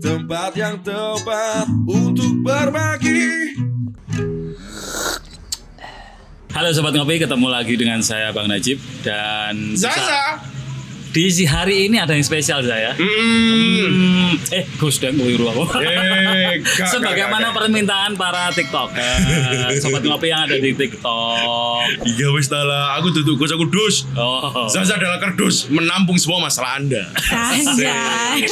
tempat yang tepat untuk berbagi. Halo Sobat Ngopi, ketemu lagi dengan saya Bang Najib dan Zaza. di hari ini ada yang spesial saya. Gus dan keliru aku. Sebagaimana permintaan para TikTok, Sobat Ngopi yang ada di TikTok. Iya wis lah, aku duduk Gus, aku dus. Oh. Zaza adalah kardus menampung semua masalah Anda. Anjay.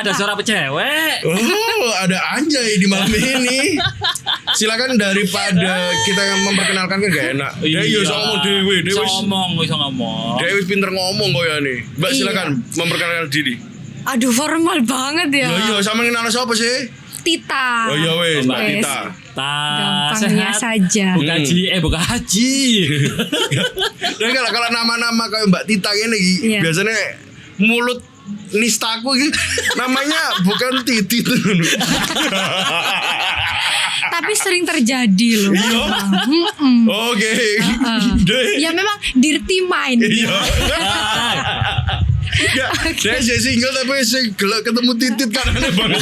Ada suara cewek. Oh, ada Anjay di malam ini. Silakan daripada kita yang memperkenalkan kan gak enak. Dia yo iso ngomong dhewe, Iso ngomong. Dia wis pinter ngomong kok ya nih. Mbak silakan memperkenalkan diri. Aduh, formal banget ya. Iya, sama kenal siapa sih? Tita. Oh iya wes, Mbak Wes. Tita. Gampangnya Sehat. saja. Bukan bukan haji. Dan kalau nama-nama kayak Mbak Tita ini Iya. biasanya mulut nistaku gitu namanya bukan Titi tuh. Tapi sering terjadi loh. Iya. Oke. Ya memang dirty mind. Iya. Ya, saya single tapi saya gelap ketemu titit kan aneh banget.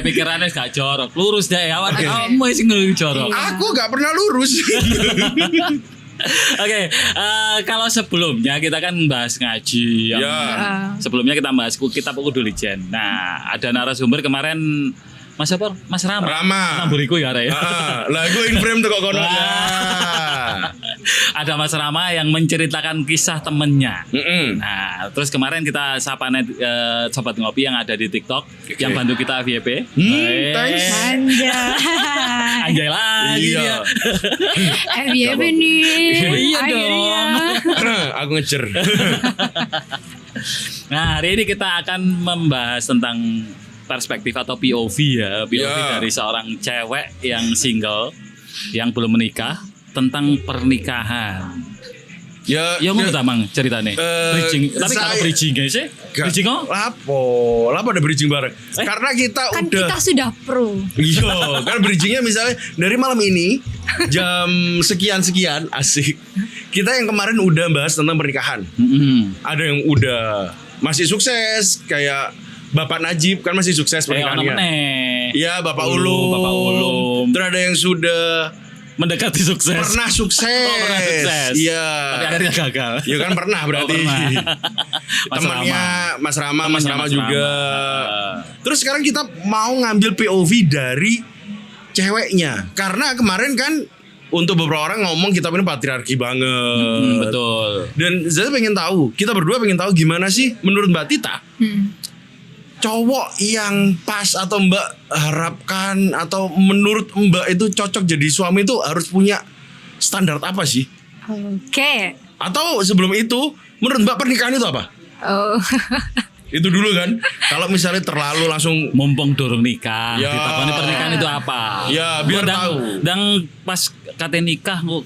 Pikirannya gak jorok, lurus deh awak kamu sing jorok. Aku gak pernah lurus. Oke, kalau sebelumnya kita kan bahas ngaji. Ya. Sebelumnya kita bahas kitab Kudulijen. Nah, ada narasumber kemarin Mas apa? Mas Rama. Namburiku ya, Re. Lah gue in frame tuh kok kono. Ada Mas Rama yang menceritakan kisah temennya. Nah, terus kemarin kita sapa Sobat Ngopi yang ada di TikTok yang bantu kita FYP. Thanks. Anjay lagi Iya. dia. FYP nih. Iya Akhirnya. Aku ngejer. Nah, hari ini kita akan membahas tentang perspektif atau POV ya. POV dari seorang cewek yang single, yang belum menikah, tentang pernikahan. Ya ngono ta Mang ceritane. Bridging. Tapi kalau bridging guys sih? Bridging kok? Lapo ada bridging bareng. Karena kita Kan udah kita sudah pro. Iya, kan bridgingnya misalnya dari malam ini jam sekian asik. Kita yang kemarin udah bahas tentang pernikahan. Ada yang udah masih sukses kayak Bapak Najib kan masih sukses pernikahannya. Iya, Bapak Ulum. Terus ada yang sudah mendekati sukses. Pernah sukses. Iya. Tapi akhirnya gagal. Iya kan pernah berarti. Temannya Mas Rama juga. Terus sekarang kita mau ngambil POV dari ceweknya. Karena kemarin kan untuk beberapa orang ngomong kitab ini patriarki banget. Betul. Dan saya pengen tahu, kita berdua pengen tahu gimana sih menurut Mbak Tita cowok yang pas atau Mbak harapkan atau menurut Mbak itu cocok jadi suami itu harus punya standar apa sih? Oke. Atau sebelum itu menurut Mbak pernikahan itu apa? Oh. Itu dulu kan. Kalau misalnya terlalu langsung mumpung dorong nikah, Ya. ditakoni pernikahan itu apa? Ya, biar tahu. Dan pas kate nikah kok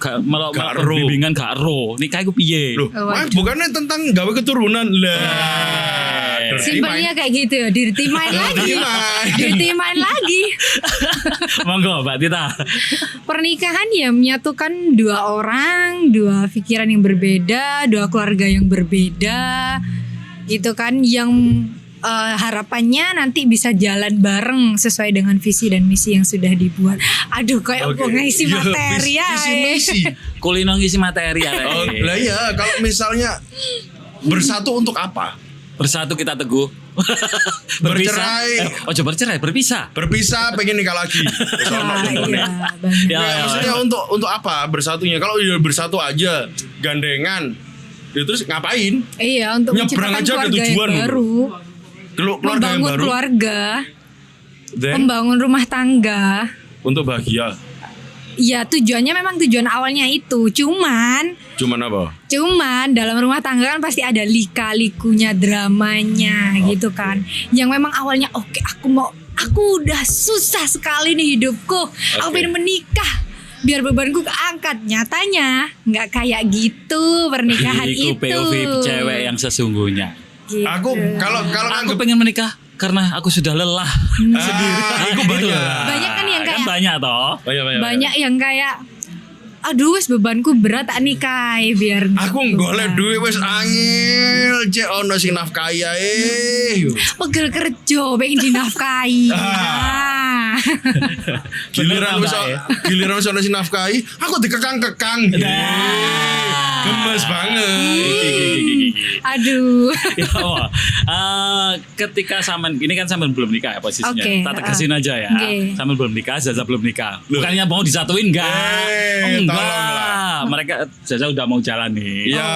Gak ero. bimbingan gak ero. Nikah iku piye? loh, Waduh. bukannya tentang gawe keturunan lah. Simpelnya kayak gitu ya, dirty mind lagi. Dirty mind lagi. Monggo Mbak Tita. Pernikahan ya menyatukan dua orang, dua pikiran yang berbeda, dua keluarga yang berbeda, gitu kan, yang harapannya nanti bisa jalan bareng sesuai dengan visi dan misi yang sudah dibuat. Aduh, kayak mau ngisi materi ya. Misi. Kulino ngisi materi ya. Oh, lah iya, kalau misalnya bersatu untuk apa? Bersatu kita teguh. Bercerai. Berpisah. Berpisah pengen nikah lagi. Iya, Ya, maksudnya untuk apa bersatunya? Kalau udah bersatu aja gandengan, ya terus ngapain? Iya, untuk Nyebrang menciptakan aja ada keluarga tujuan yang gitu. baru, Keluarga yang membangun baru. keluarga, Then, membangun rumah tangga. untuk bahagia. Ya tujuannya memang tujuan awalnya itu. Cuman apa? dalam rumah tangga kan pasti ada lika-likunya, dramanya gitu kan. Yang memang awalnya oke, aku udah susah sekali nih hidupku. Aku pengen menikah biar bebanku keangkat. Nyatanya nggak kayak gitu pernikahan itu. POV cewek yang sesungguhnya. Gitu. Aku kalau Aku pengen menikah karena aku sudah lelah sendiri. Aku banyak. Banyak kan yang kayak banyak toh. Banyak. banyak yang kayak aduh wes bebanku berat tak nikahi biar Aku golek duit wis angel, cek ono sing nafkahi ae. pegel kerja pengen dinafkahi. Ah. Giliran wis ono sing nafkahi, aku dikekang-kekang. Gemes banget. Aduh. Ya, ketika sampean ini kan sampean belum nikah ya posisinya. Oke, Tak tegasin aja ya. Oke. Sampean belum nikah, Zaza belum nikah. Bukannya mau disatuin enggak? tolonglah. Mereka Zaza udah mau jalan nih. Ya,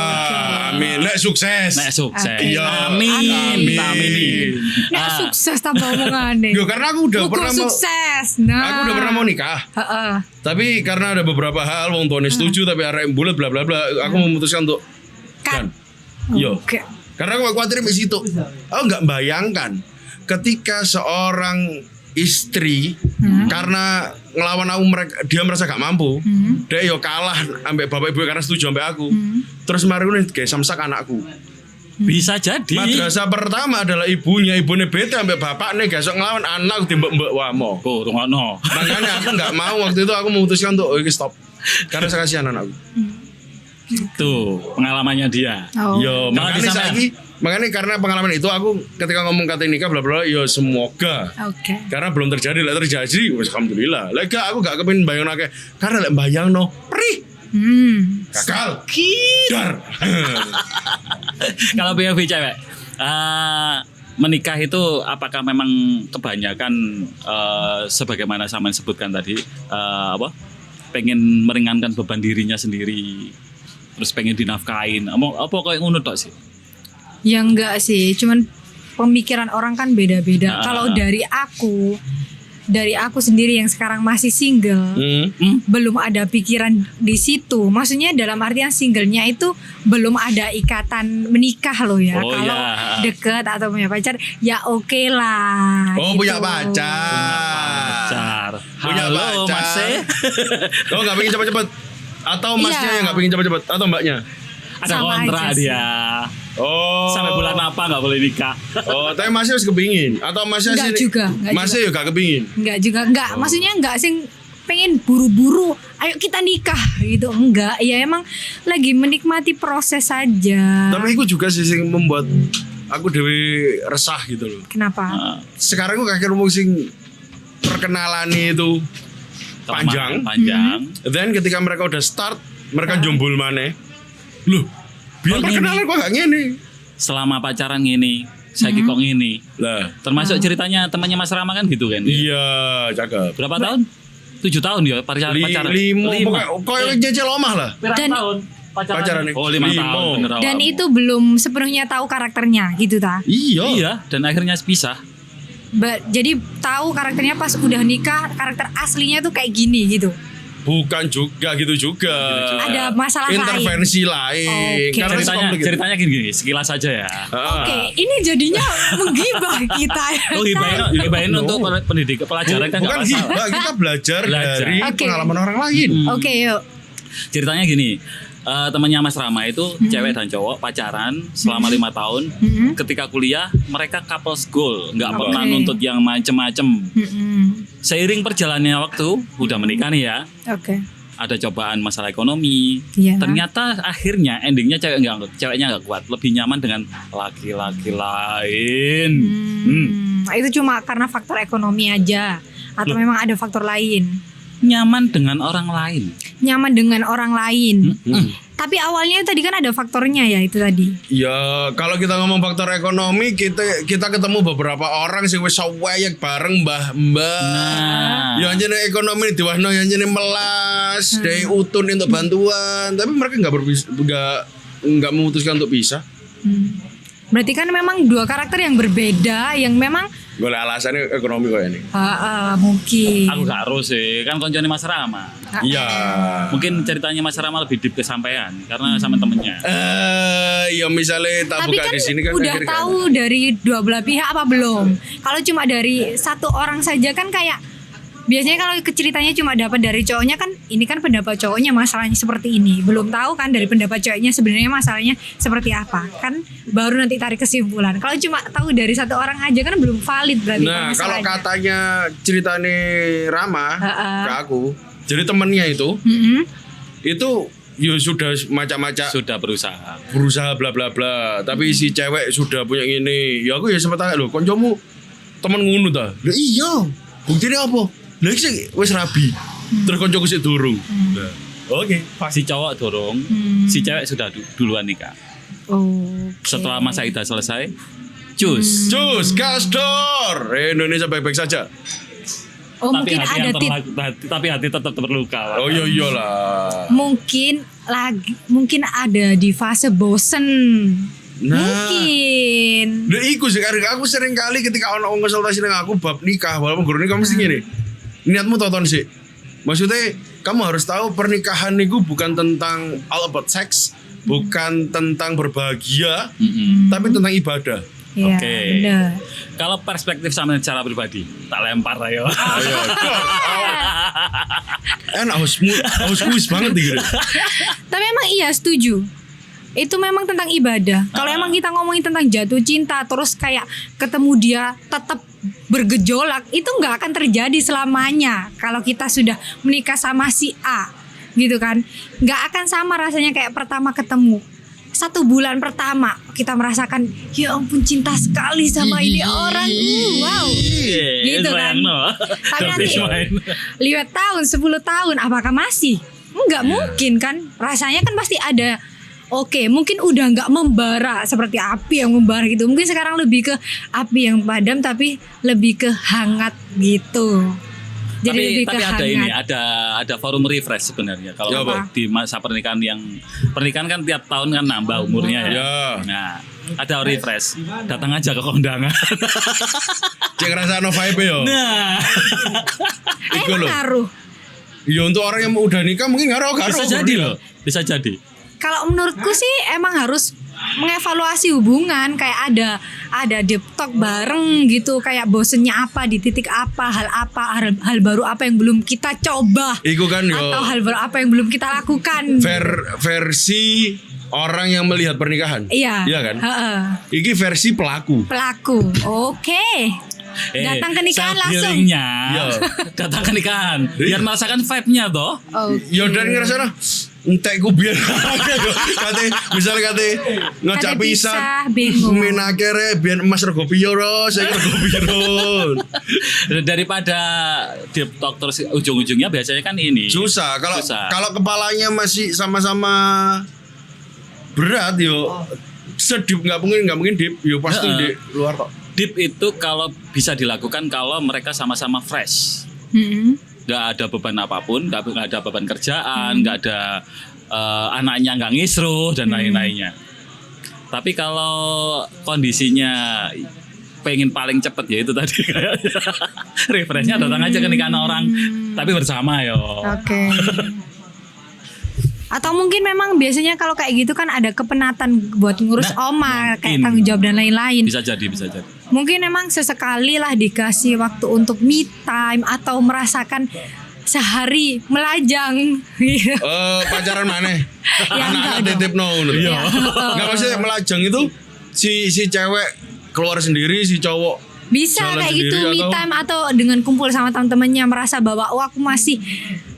amin. Nek sukses. Nek sukses. Iya. Amin. Amin. Amin. Nah sukses tambah omongane. Yo karena aku udah Muga pernah mau sukses. Nah. Aku udah pernah mau nikah. Heeh. Tapi karena ada beberapa hal wong tuane setuju tapi arek bulat bla bla bla, aku memutuskan untuk Kan. Yo. Oke. Karena aku khawatir di situ. Aku nggak bayangkan ketika seorang istri karena ngelawan aku dia merasa gak mampu, dia yo kalah ambek bapak ibu karena setuju ambek aku. Terus mari ini kayak samsak anakku. Bisa jadi. Madrasah pertama adalah ibunya bete ambek bapaknya gak sok ngelawan anak di mbak wamo. Oh, rungokno. Makanya aku nggak mau waktu itu aku memutuskan untuk stop karena saya kasihan anakku. Tuh, pengalamannya dia. Oh. Yo, Kalau di sana- makanya karena pengalaman itu aku ketika ngomong kata nikah bla bla, yo semoga. Oke. Karena belum terjadi, lek terjadi, wes alhamdulillah. Lek gak, aku gak kepengin bayang nake, karena lek bayang no, perih, gagal, dar. Kalau POV cewek, menikah itu apakah memang kebanyakan sebagaimana Saman sebutkan tadi, pengen meringankan beban dirinya sendiri, terus pengen dinafkain, apa kayak ngono tok sih? Ya enggak sih, cuman pemikiran orang kan beda-beda. Ah. Kalau dari aku sendiri yang sekarang masih single, belum ada pikiran di situ. Maksudnya dalam artian singlenya itu belum ada ikatan menikah loh ya. Oh, kalau ya. deket atau punya pacar, ya oke lah. Oh gitu. punya pacar. Pacar. Punya Halo, pacar. Mas E. Kau gak pengen cepet-cepet? Atau masnya Iya. yang gak pengen cepet-cepet? Atau mbaknya? Ada Sama kontrak aja sih. dia. Oh. Sampai bulan apa nggak boleh nikah? Oh, tapi masnya harus kepingin? Atau masnya Enggak sini? juga, enggak Masnya juga gak kepingin? Enggak juga, enggak. Maksudnya enggak sih pengen buru-buru, ayo kita nikah gitu. Enggak, ya emang lagi menikmati proses saja. Tapi itu juga sih yang membuat aku dewe resah gitu loh. Kenapa? Sekarang aku kakek ngomong sing perkenalan itu panjang. Dan ketika mereka udah start, mereka jombul maneh. Loh, biar Oh, perkenalan gini. kok gak ngene. Selama pacaran gini, saya kok gini. Lah, Termasuk ceritanya temannya Mas Rama kan gitu kan? iya, cakep. Berapa tahun? 7 tahun ya pacaran. Lima, pokoknya nyecel omah lah. Berapa Dan- tahun pacaran? Pacarannya. Oh 5 Lima. tahun. Bener, Dan awal. itu belum sepenuhnya tahu karakternya gitu ta. Iya, dan akhirnya pisah. Jadi tahu karakternya pas udah nikah, karakter aslinya tuh kayak gini gitu. Bukan juga gitu juga. Ada masalah intervensi lain. Oke. Karena Ceritanya gini, sekilas saja ya. Oke, ini jadinya menggibah kita ya. Oh, gibahin untuk pendidik pelajaran kan bukan nggak masalah. hibah, kita belajar dari Oke. pengalaman orang lain. Oke, yuk. Ceritanya gini, temannya Mas Rama itu cewek dan cowok pacaran selama 5 tahun. Ketika kuliah mereka couples goal, nggak pernah Oke. nuntut yang macem-macem. Mm-mm. Seiring perjalannya waktu, udah menikah nih ya. Oke. Ada cobaan masalah ekonomi. Iya. Ternyata akhirnya endingnya ceweknya nggak kuat, lebih nyaman dengan laki-laki lain. Itu cuma karena faktor ekonomi aja atau memang ada faktor lain? Nyaman dengan orang lain. Nyaman dengan orang lain. Tapi awalnya tadi kan ada faktornya ya itu tadi. Ya kalau kita ngomong faktor ekonomi, kita ketemu beberapa orang sing wis sawayek bareng mbah-mbah. Nah. Ya anjene ekonomi diwahno ya anjene melas, dari utun untuk bantuan, tapi mereka nggak memutuskan untuk pisah. Berarti kan memang dua karakter yang berbeda yang memang Golek alasannya ekonomi kok ini. mungkin. Aku gak harus sih, kan koncone Mas Rama. Iya. Mungkin ceritanya Mas Rama lebih deep ke sampean karena sama temennya. Ya misalnya tak Tapi buka kan di sini kan udah akhirnya tahu dari dua belah pihak apa belum? Kalau cuma dari satu orang saja kan kayak biasanya kalau ceritanya cuma dapat dari cowoknya kan ini kan pendapat cowoknya masalahnya seperti ini. Belum tahu kan dari pendapat cowoknya sebenarnya masalahnya seperti apa. Kan baru nanti tarik kesimpulan. Kalau cuma tahu dari satu orang aja kan belum valid berarti Nah, kalau masalahnya. katanya ceritanya Rama Ha-ha. ke aku, jadi temennya itu itu ya sudah macam-macam Sudah berusaha. bla bla bla, tapi si cewek sudah punya ini. Ya aku ya sempat tanya lho, koncomu temen ngono ta? Lah iya. Buktinya apa? Lah iki wis rabi. Terus koncoku sik durung. Nah, oke. Si cowok dorong, si cewek sudah duluan nikah. Setelah masa idah selesai, cus. Cus, gasdor. Indonesia baik-baik saja. Oh, mungkin ada tapi hati tetap terluka. Oh iya iyalah. Mungkin ada di fase bosen. Nah, Mungkin. Nah, iku sih karena aku sering kali ketika orang konsultasi dengan aku bab nikah, walaupun guru nikah mesti gini. Niatmu tonton sih. Maksudnya kamu harus tahu pernikahan itu bukan tentang all about sex, bukan tentang berbahagia, tapi tentang ibadah. Iya, Oke. benar. Kalau perspektif sama secara pribadi, tak lempar ayo. Ayo. Enak haus banget gitu. Tapi emang iya setuju. Itu memang tentang ibadah. Kalau emang kita ngomongin tentang jatuh cinta terus kayak ketemu dia tetap bergejolak, itu nggak akan terjadi selamanya. Kalau kita sudah menikah sama si A, gitu kan, nggak akan sama rasanya kayak pertama ketemu. 1 bulan pertama kita merasakan ya ampun cinta sekali sama ini orang, wow, gitu kan. Tapi nanti 5 tahun, 10 tahun, apakah masih? Nggak mungkin kan? Rasanya kan pasti ada. Oke, mungkin udah nggak membara seperti api yang membara gitu. Mungkin sekarang lebih ke api yang padam tapi lebih ke hangat gitu. Jadi lebih ke ada hangat. ini, ada forum refresh sebenarnya. Kalau Ya, apa? di masa pernikahan kan tiap tahun kan nambah umurnya ya. Ya. Nah, ada refresh. Datang aja ke kondangan. Cek rasa no vibe yo. Nah, Iku Emang loh. ngaruh. Ya untuk orang yang udah nikah mungkin ngaruh. bisa jadi loh. Bisa jadi. Kalau menurutku sih emang harus mengevaluasi hubungan, kayak ada deep talk bareng gitu, kayak bosennya apa di titik apa, hal baru apa yang belum kita coba, Iku kan yo. atau hal baru apa yang belum kita lakukan. Versi orang yang melihat pernikahan. Iya. Iya kan? Heeh. Iki versi pelaku. Pelaku. Oke. Datang ke nikahan langsung. Self-healingnya, Yo. datang ke nikahan. Biar merasakan vibe-nya toh. Ya dan ngerasa entek ku biar kate misalnya ngajak Kate pisah pisah, bingung. min akhirnya biar emas rego piro saya rego piro Daripada deep talk terus ujung-ujungnya biasanya kan ini. susah Susah. kalau kepalanya masih sama-sama berat yo sedip nggak mungkin deep yo pasti di luar kok. Deep itu kalau bisa dilakukan kalau mereka sama-sama fresh. Nggak ada beban apapun, nggak ada beban kerjaan, nggak ada anaknya nggak ngisruh dan lain-lainnya. Tapi kalau kondisinya pengen paling cepet ya itu tadi kayak refreshnya datang aja ke nikahan orang, tapi bersama yo. Oke. Atau mungkin memang biasanya kalau kayak gitu kan ada kepenatan buat ngurus oma, kayak mungkin. tanggung jawab dan lain-lain. Bisa jadi. Mungkin memang sesekali lah dikasih waktu untuk me time atau merasakan sehari melajang. Pacaran mana? Ya, Anak-anak enggak titip no. Iya. Nggak maksudnya melajang itu si cewek keluar sendiri, si cowok Bisa jalan kayak sendiri gitu me atau- time atau dengan kumpul sama teman-temannya, merasa bahwa oh aku masih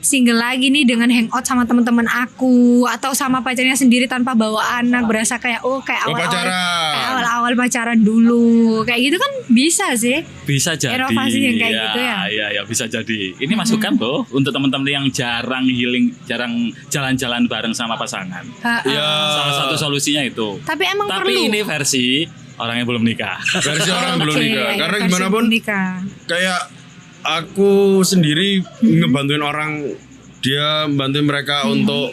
single lagi nih dengan hangout sama teman-teman aku, atau sama pacarnya sendiri tanpa bawa anak, berasa kayak kayak awal-awal pacaran dulu kayak gitu kan bisa sih. Bisa jadi. Inovasi yang kayak gitu ya? Iya, bisa jadi. Ini masukan loh untuk teman-teman yang jarang healing, jarang jalan-jalan bareng sama pasangan. ya Salah satu solusinya itu. Tapi emang Tapi perlu. ini versi orang yang belum nikah. versi orang yang belum Oke, nikah. Karena versi gimana pun belum nikah. kayak aku sendiri ngebantuin orang, dia bantuin mereka untuk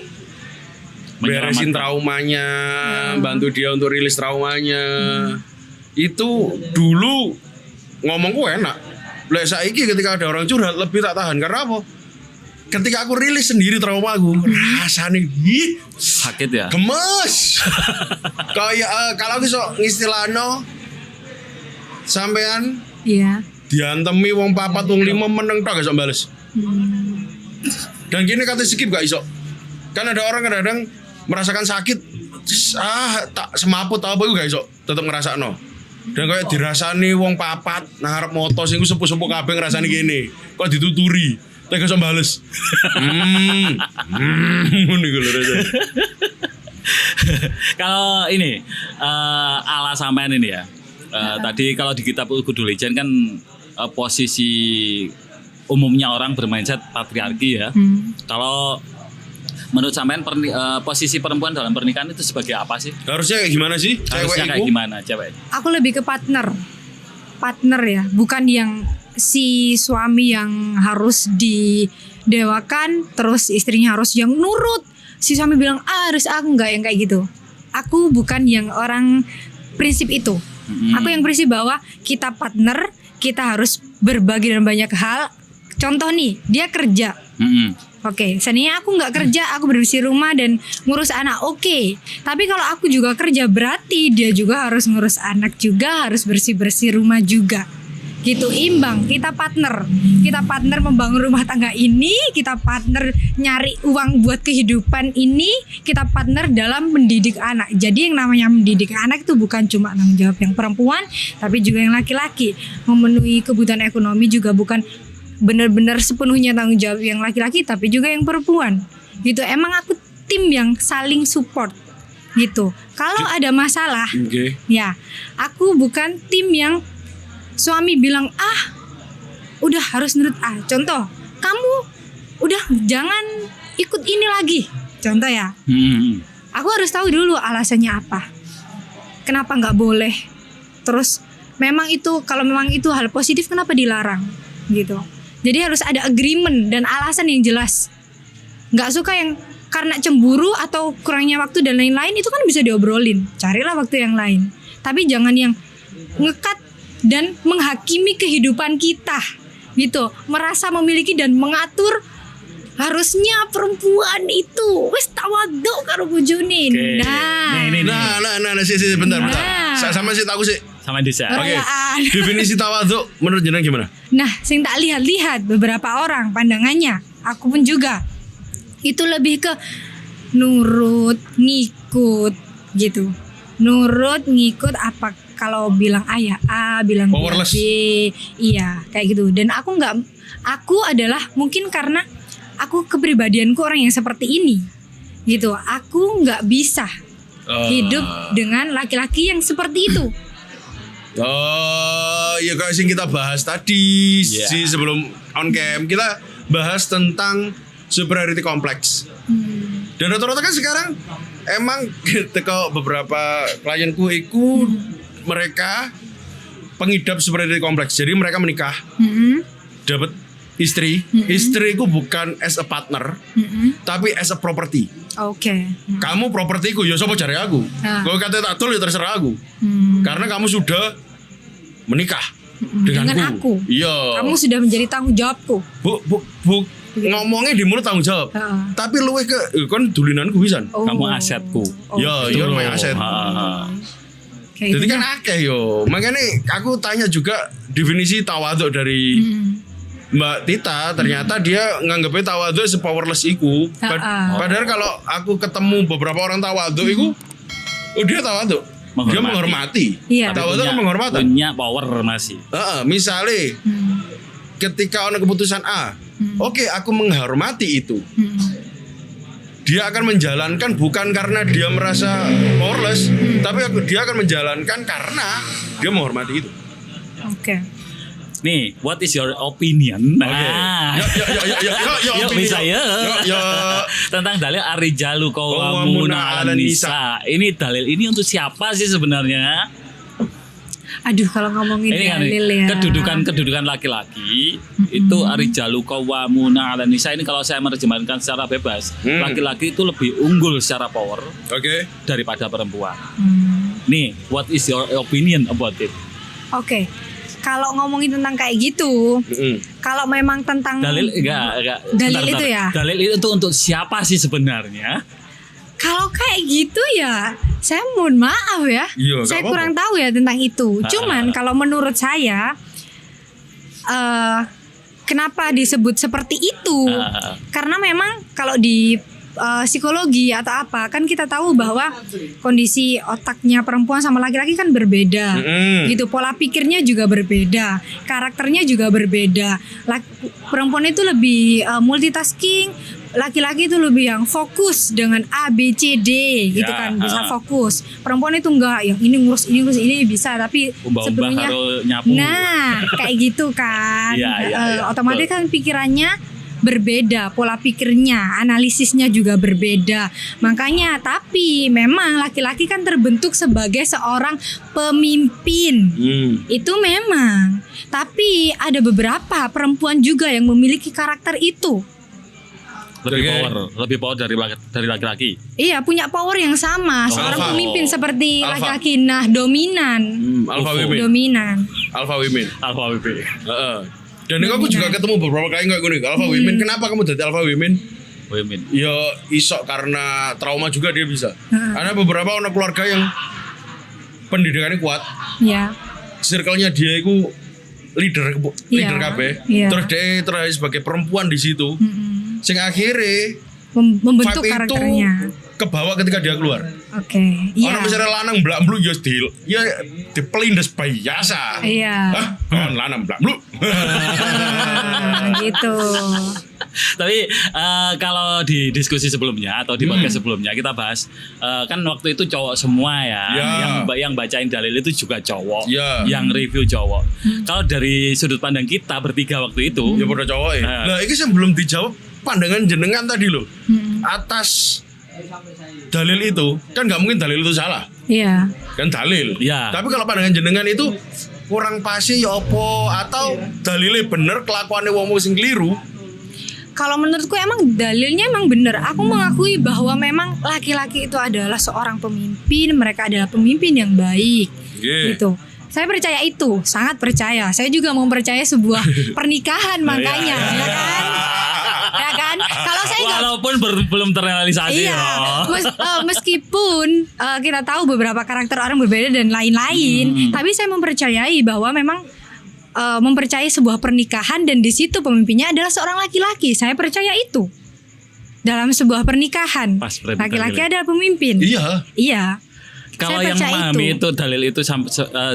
beresin traumanya, bantu dia untuk rilis traumanya. Itu dulu ngomongku enak. Lek saiki ketika ada orang curhat lebih tak tahan karena apa? Ketika aku rilis sendiri trauma aku, rasanya Sakit ya. gemes. Kayak kalau aku sok ngistilahno sampean Iya. diantemi wong 4 wong 5 meneng tok gak iso bales. Dan gini kata skip gak iso. Kan ada orang kadang merasakan sakit, tak semaput apa iku gak iso, tetep ngrasakno. Dan kayak dirasani wong 4 nang arep moto sing sepuh-sepuh kabeh ngrasani kene. Kok dituturi. Tega sama bales. Ngono iku lho rasane. Kalau ini ala sampean ini ya. Tadi kalau di kitab Kudu Legend kan posisi umumnya orang bermindset patriarki ya. Kalau menurut sampean posisi perempuan dalam pernikahan itu sebagai apa sih? Harusnya kayak gimana sih? Harusnya kayak gimana cewek? Aku lebih ke partner ya, bukan yang si suami yang harus didewakan, terus istrinya harus yang nurut. Si suami bilang harus aku, enggak yang kayak gitu. Aku bukan yang orang prinsip itu. Aku yang prinsip bahwa kita partner, kita harus berbagi dalam banyak hal. Contoh nih, dia kerja. Oke, seandainya aku nggak kerja, aku bersih rumah dan ngurus anak, oke. Tapi kalau aku juga kerja, berarti dia juga harus ngurus anak juga, harus bersih-bersih rumah juga. Gitu, imbang. Kita partner membangun rumah tangga ini, kita partner nyari uang buat kehidupan ini, kita partner dalam mendidik anak. Jadi yang namanya mendidik anak itu bukan cuma tanggung jawab yang perempuan, tapi juga yang laki-laki. Memenuhi kebutuhan ekonomi juga bukan benar-benar sepenuhnya tanggung jawab yang laki-laki, tapi juga yang perempuan. Gitu. Emang aku tim yang saling support. Gitu. Kalau ada masalah, ya aku bukan tim yang suami bilang udah harus nurut contoh, kamu udah jangan ikut ini lagi. Contoh ya. Aku harus tahu dulu alasannya apa. Kenapa nggak boleh? Terus kalau memang itu hal positif, kenapa dilarang? Gitu. Jadi harus ada agreement dan alasan yang jelas. Nggak suka yang karena cemburu atau kurangnya waktu dan lain-lain, itu kan bisa diobrolin. Carilah waktu yang lain. Tapi jangan yang ngekat dan menghakimi kehidupan kita. Gitu. Merasa memiliki dan mengatur. Harusnya perempuan itu wis tawadhu karo bojone. Nah, sih bentar. Sama sih aku sih. Sama Disa. Oke. Definisi tawadhu menurut jenengan gimana? Nah, sing tak lihat beberapa orang pandangannya, aku pun juga. Itu lebih ke nurut, ngikut gitu. Nurut, ngikut apa kalau bilang A ya A, bilang powerless. B. Iya, kayak gitu. Dan aku adalah mungkin karena aku kepribadianku orang yang seperti ini. Gitu. Aku enggak bisa hidup dengan laki-laki yang seperti itu. Ya kayak sing kita bahas tadi sih sebelum on cam, kita bahas tentang superiority complex. Dan rata-rata kan sekarang emang teko beberapa klienku iku mereka pengidap superiority complex. Jadi mereka menikah, dapat istri. Istriku bukan as a partner, tapi as a property. Oke. Kamu propertiku, ya sapa jare aku. Kalau kata tak tol ya terserah aku. Karena kamu sudah menikah dengan aku. Iya. Kamu sudah menjadi tanggung jawabku. Bu, ngomongnya di mulut tanggung jawab. Tapi luwih ke kan dulinanku pisan. Kamu asetku. Ya, iya main aset. Jadi kan akeh yo. Makanya aku tanya juga definisi tawadhu dari Mbak Tita, ternyata dia nganggepnya tawadhu se-powerless iku. Padahal kalau aku ketemu beberapa orang tawadhu iku, dia tawadhu. Dia menghormati. Iya. Tawadhu kan penghormatan. Punya power masih. Misalnya ketika ada keputusan A, oke, aku menghormati itu. Dia akan menjalankan bukan karena dia merasa powerless, tapi dia akan menjalankan karena dia menghormati itu. Oke. Nih, what is your opinion? Yuk, bisa ya. Tentang dalil ar-rijalu qawwamuna 'alan nisa. Ini dalil ini untuk siapa sih sebenarnya? Aduh, kalau ngomongin ini kan dalil ya. Kedudukan laki-laki itu ar-rijalu qawwamuna 'alan nisa. Ini kalau saya menerjemahkan secara bebas, laki-laki itu lebih unggul secara power daripada perempuan. Nih, what is your opinion about it? Oke. Kalau ngomongin tentang kayak gitu, kalau memang tentang dalil enggak. Dalil itu ya. Dalil itu untuk siapa sih sebenarnya? Kalau kayak gitu ya, saya mohon maaf ya. Saya kurang tahu ya tentang itu. Cuman kalau menurut saya, kenapa disebut seperti itu? Karena memang kalau di psikologi atau apa, kan kita tahu bahwa kondisi otaknya perempuan sama laki-laki kan berbeda. Gitu, pola pikirnya juga berbeda, karakternya juga berbeda. Perempuan itu lebih multitasking, laki-laki itu lebih yang fokus dengan A B C D gitu kan, bisa fokus. Perempuan itu enggak, yang ini ngurus ini bisa, tapi sebenarnya nyapu. Nah, kayak gitu kan. Otomatis kan pikirannya berbeda, pola pikirnya, analisisnya juga berbeda. Makanya, tapi memang laki-laki kan terbentuk sebagai seorang pemimpin. Itu memang. Tapi ada beberapa perempuan juga yang memiliki karakter itu. Lebih power dari laki-laki. Iya, punya power yang sama. Seorang pemimpin seperti laki-laki, nah dominan. Alpha women. Dominan. Alpha women. Dan aku juga ketemu beberapa kali kayak gini, alpha women. Kenapa kamu jadi alpha women? Ya isok karena trauma juga dia bisa. Ada beberapa anak keluarga yang pendidikannya kuat. Iya. Circle-nya dia itu leader KB. Terus dia terakhir sebagai perempuan di situ. Sing akhirnya membentuk vibe karakternya. Itu kebawa ketika dia keluar. Oke. Orang misalnya lanang blak-bluk ya dipelindes biasa. Iya. Kan lanang blak-bluk. Gitu. Tapi kalau di diskusi sebelumnya atau di podcast sebelumnya kita bahas kan waktu itu cowok semua ya. Yang bacain dalil itu juga cowok, yang review cowok. Kalau dari sudut pandang kita bertiga waktu itu, ya pada cowok ya. Nah, ini yang belum dijawab pandangan jenengan tadi loh. Atas dalil itu kan nggak mungkin dalil itu salah. Iya. Kan dalil. Iya. Tapi kalau pandangan jenengan itu kurang pasti ya opo atau dalilnya bener kelakuannya wong sing keliru. Kalau menurutku emang dalilnya emang bener. Aku mengakui bahwa memang laki-laki itu adalah seorang pemimpin. Mereka adalah pemimpin yang baik. Gitu. Saya percaya itu, sangat percaya. Saya juga mempercayai sebuah pernikahan makanya, ya kan? Ya kan? Kalau saya walaupun belum terrealisasi. Meskipun kita tahu beberapa karakter orang berbeda dan lain-lain, tapi saya mempercayai bahwa memang mempercayai sebuah pernikahan dan di situ pemimpinnya adalah seorang laki-laki. Saya percaya itu. Dalam sebuah pernikahan, laki-laki adalah pemimpin. Iya. Kalau yang memahami itu dalil itu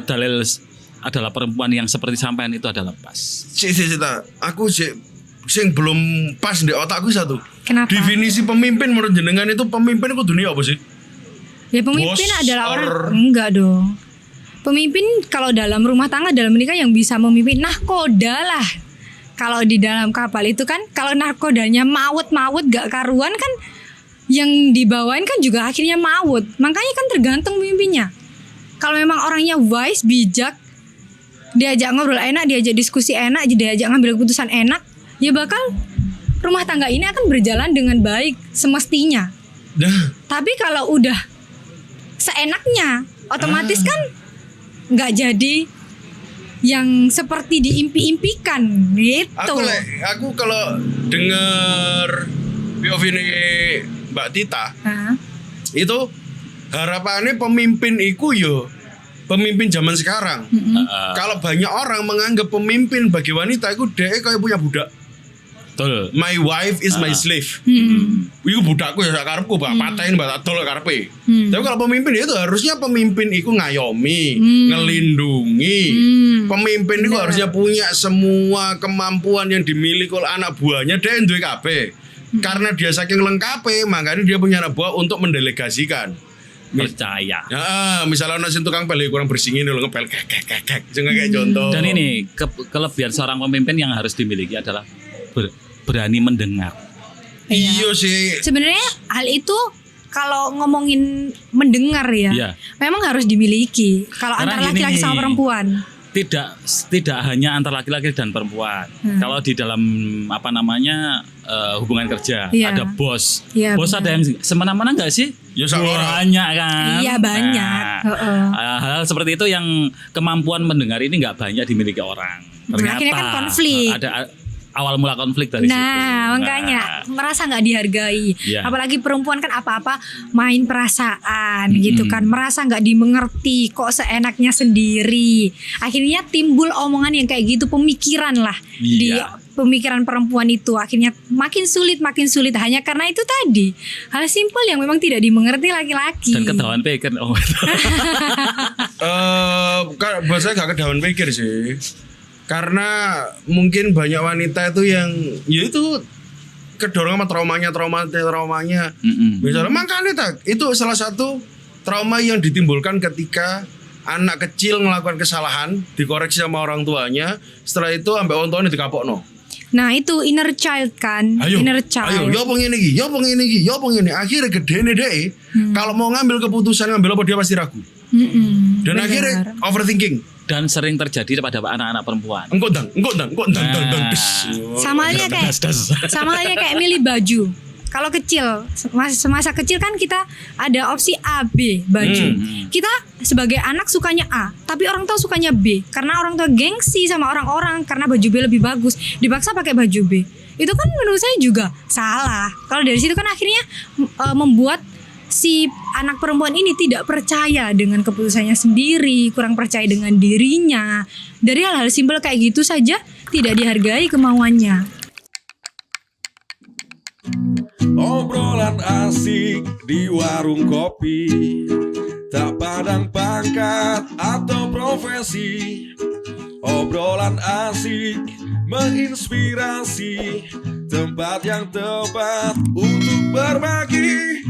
dalil adalah perempuan yang seperti sampean itu adalah pas. Aku sing belum pas di otakku satu. Kenapa? Definisi pemimpin menurut jenengan itu pemimpin itu dunia apa sih? Ya pemimpin adalah orang enggak dong. Pemimpin kalau dalam rumah tangga, dalam menikah yang bisa memimpin nahkoda lah. Kalau di dalam kapal itu kan kalau nahkodanya maut gak karuan kan yang dibawain kan juga akhirnya maut. Makanya kan tergantung pemimpinnya. Kalau memang orangnya wise, bijak, diajak ngobrol enak, diajak diskusi enak, diajak ngambil keputusan enak, ya bakal rumah tangga ini akan berjalan dengan baik semestinya. Tapi kalau udah seenaknya, otomatis kan nggak jadi yang seperti diimpi-impikan gitu. Aku kalau dengar POV ini Mbak Tita, itu harapannya pemimpin iku yo pemimpin zaman sekarang. Kalau banyak orang menganggap pemimpin bagi wanita itu dia kayak punya budak. Betul. My wife is my slave. Iku budakku ya sak karepku, mbak patahin mbak tolak karepe. Tapi kalau pemimpin itu harusnya pemimpin iku ngayomi, ngelindungi. Pemimpin itu harusnya punya semua kemampuan yang dimiliki oleh anak buahnya, dia duwe kabeh. Karena dia saking lengkapnya, makanya dia punya anak buah untuk mendelegasikan. Percaya. Misalnya nasi tukang pel kurang bersingin dulu ngepel kek jangan kayak contoh. Dan ini kelebihan seorang pemimpin yang harus dimiliki adalah berani mendengar. Iya sih. Sebenarnya hal itu kalau ngomongin mendengar ya, memang harus dimiliki. Kalau antara laki-laki sama perempuan. Tidak hanya antara laki-laki dan perempuan. Kalau di dalam hubungan kerja ada bos. Bos ada yang semena-mena nggak sih? Ya banyak kan. Iya banyak. Hal seperti itu yang kemampuan mendengar ini nggak banyak dimiliki orang. Ternyata akhirnya kan konflik. Ada awal mula konflik dari situ. Makanya merasa nggak dihargai. Apalagi perempuan kan apa-apa main perasaan gitu kan, merasa nggak dimengerti, kok seenaknya sendiri. Akhirnya timbul omongan yang kayak gitu, pemikiran lah di pemikiran perempuan itu akhirnya makin sulit hanya karena itu tadi hal simpel yang memang tidak dimengerti laki-laki. Dan ketahuan pikir. Oh. Buat saya gak kedawan pikir sih. Karena mungkin banyak wanita itu yang ya itu kedorong sama traumanya. Misalnya makanya itu salah satu trauma yang ditimbulkan ketika anak kecil melakukan kesalahan, dikoreksi sama orang tuanya, setelah itu sampai orang tuanya dikapokno. Nah itu inner child kan, inner child. Ayo, yo pengen iki. Akhirnya gedene deh. Kalau mau ngambil keputusan ngambil apa dia pasti ragu. Dan Benar. akhirnya overthinking. Dan sering terjadi pada anak-anak perempuan. Engkau dang. Sama halnya kayak milih baju. Kalau kecil, semasa kecil kan kita ada opsi A, B baju. Kita sebagai anak sukanya A, tapi orang tua sukanya B. Karena orang tua gengsi sama orang-orang karena baju B lebih bagus, dipaksa pakai baju B. Itu kan menurut saya juga salah. Kalau dari situ kan akhirnya membuat si anak perempuan ini tidak percaya dengan keputusannya sendiri, kurang percaya dengan dirinya. Dari hal-hal simpel kayak gitu saja tidak dihargai kemauannya. Obrolan asik di warung kopi, tak pandang pangkat atau profesi. Obrolan asik menginspirasi, tempat yang tepat untuk berbagi.